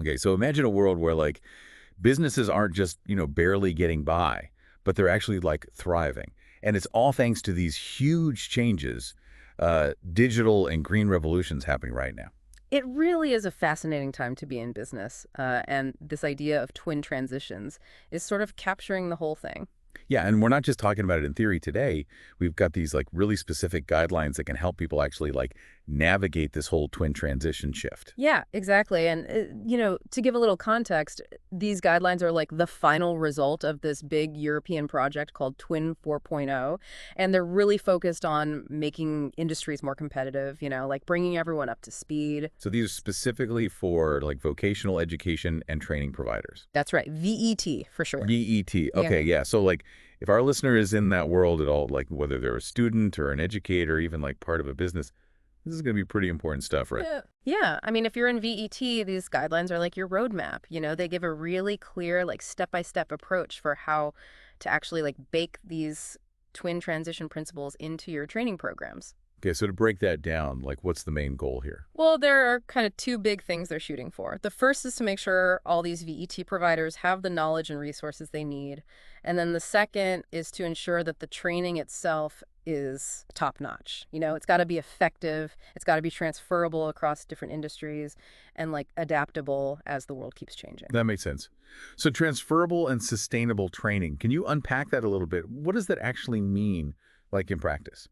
Okay, so imagine a world where like businesses aren't just, barely getting by, but they're actually like thriving. And it's all thanks to these huge changes, digital and green revolutions happening right now. It really is a fascinating time to be in business, and this idea of twin transitions is sort of capturing the whole thing. Yeah, and we're not just talking about it in theory today. We've got these like really specific guidelines that can help people actually like navigate this whole twin transition shift. Yeah, exactly. And, to give a little context, these guidelines are like the final result of this big European project called Twin 4.0. And they're really focused on making industries more competitive, like bringing everyone up to speed. So these are specifically for like vocational education and training providers. That's right. VET for short. VET. Yeah. Okay, yeah. So like if our listener is in that world at all, like whether they're a student or an educator, even like part of a business, this is going to be pretty important stuff, right? Yeah. Yeah. I mean, if you're in VET, these guidelines are like your roadmap. They give a really clear, like step-by-step approach for how to actually like bake these twin transition principles into your training programs. Okay, so to break that down, like what's the main goal here? Well, there are kind of two big things they're shooting for. The first is to make sure all these VET providers have the knowledge and resources they need. And then the second is to ensure that the training itself is top notch. It's got to be effective, it's got to be transferable across different industries, and like adaptable as the world keeps changing. That makes sense. So transferable and sustainable training, can you unpack that a little bit? What does that actually mean, like in practice?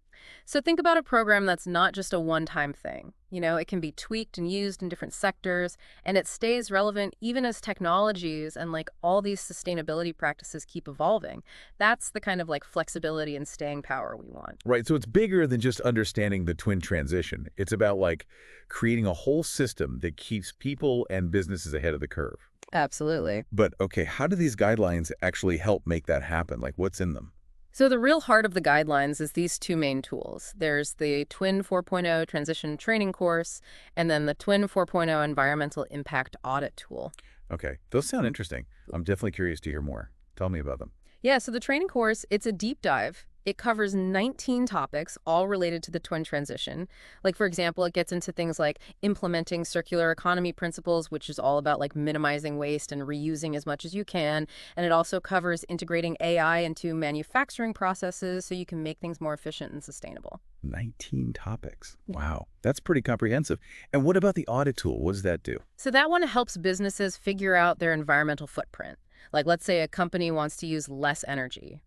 So think about a program that's not just a one-time thing. It can be tweaked and used in different sectors, and it stays relevant even as technologies and like all these sustainability practices keep evolving. That's the kind of like flexibility and staying power we want. Right, so it's bigger than just understanding the twin transition. It's about like creating a whole system that keeps people and businesses ahead of the curve. Absolutely. But okay, how do these guidelines actually help make that happen? Like what's in them? So the real heart of the guidelines is these two main tools. There's the Twin 4.0 Transition Training Course, and then the Twin 4.0 Environmental Impact Audit Tool. Okay, those sound interesting. I'm definitely curious to hear more. Tell me about them. Yeah, so the training course, it's a deep dive. It covers 19 topics, all related to the twin transition. Like, for example, it gets into things like implementing circular economy principles, which is all about like minimizing waste and reusing as much as you can. And it also covers integrating AI into manufacturing processes so you can make things more efficient and sustainable. 19 topics. Wow, that's pretty comprehensive. And what about the audit tool? What does that do? So that one helps businesses figure out their environmental footprint. Like, let's say a company wants to use less energy.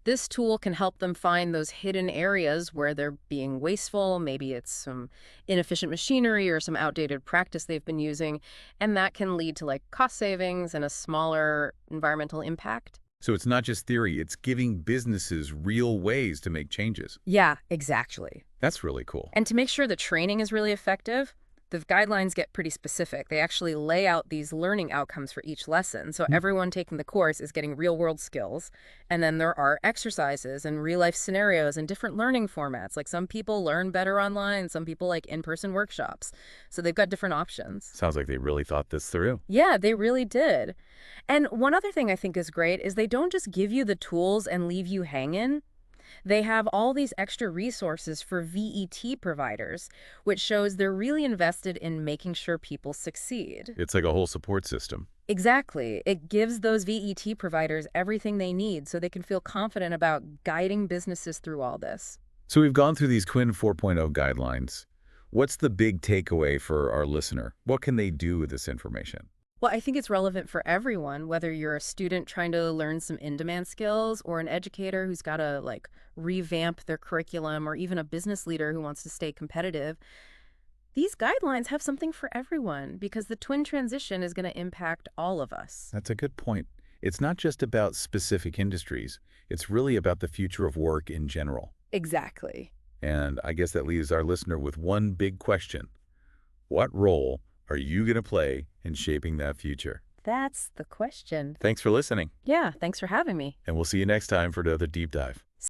This tool can help them find those hidden areas where they're being wasteful. Maybe it's some inefficient machinery or some outdated practice they've been using, and that can lead to like cost savings and a smaller environmental impact. So it's not just theory, it's giving businesses real ways to make changes. Yeah, exactly. That's really cool. And to make sure the training is really effective, the guidelines get pretty specific. They actually lay out these learning outcomes for each lesson. So everyone taking the course is getting real-world skills. And then there are exercises and real-life scenarios and different learning formats. Like some people learn better online, some people like in-person workshops. So they've got different options. Sounds like they really thought this through. Yeah, they really did. And one other thing I think is great is they don't just give you the tools and leave you hanging. They have all these extra resources for VET providers, which shows they're really invested in making sure people succeed. It's like a whole support system. Exactly. It gives those VET providers everything they need so they can feel confident about guiding businesses through all this. So we've gone through these Quinn 4.0 guidelines. What's the big takeaway for our listener? What can they do with this information? Well, I think it's relevant for everyone, whether you're a student trying to learn some in-demand skills or an educator who's got to like revamp their curriculum or even a business leader who wants to stay competitive. These guidelines have something for everyone because the twin transition is going to impact all of us. That's a good point. It's not just about specific industries. It's really about the future of work in general. Exactly. And I guess that leaves our listener with one big question. What role are you going to play in shaping that future? That's the question. Thanks for listening. Yeah, thanks for having me. And we'll see you next time for another deep dive.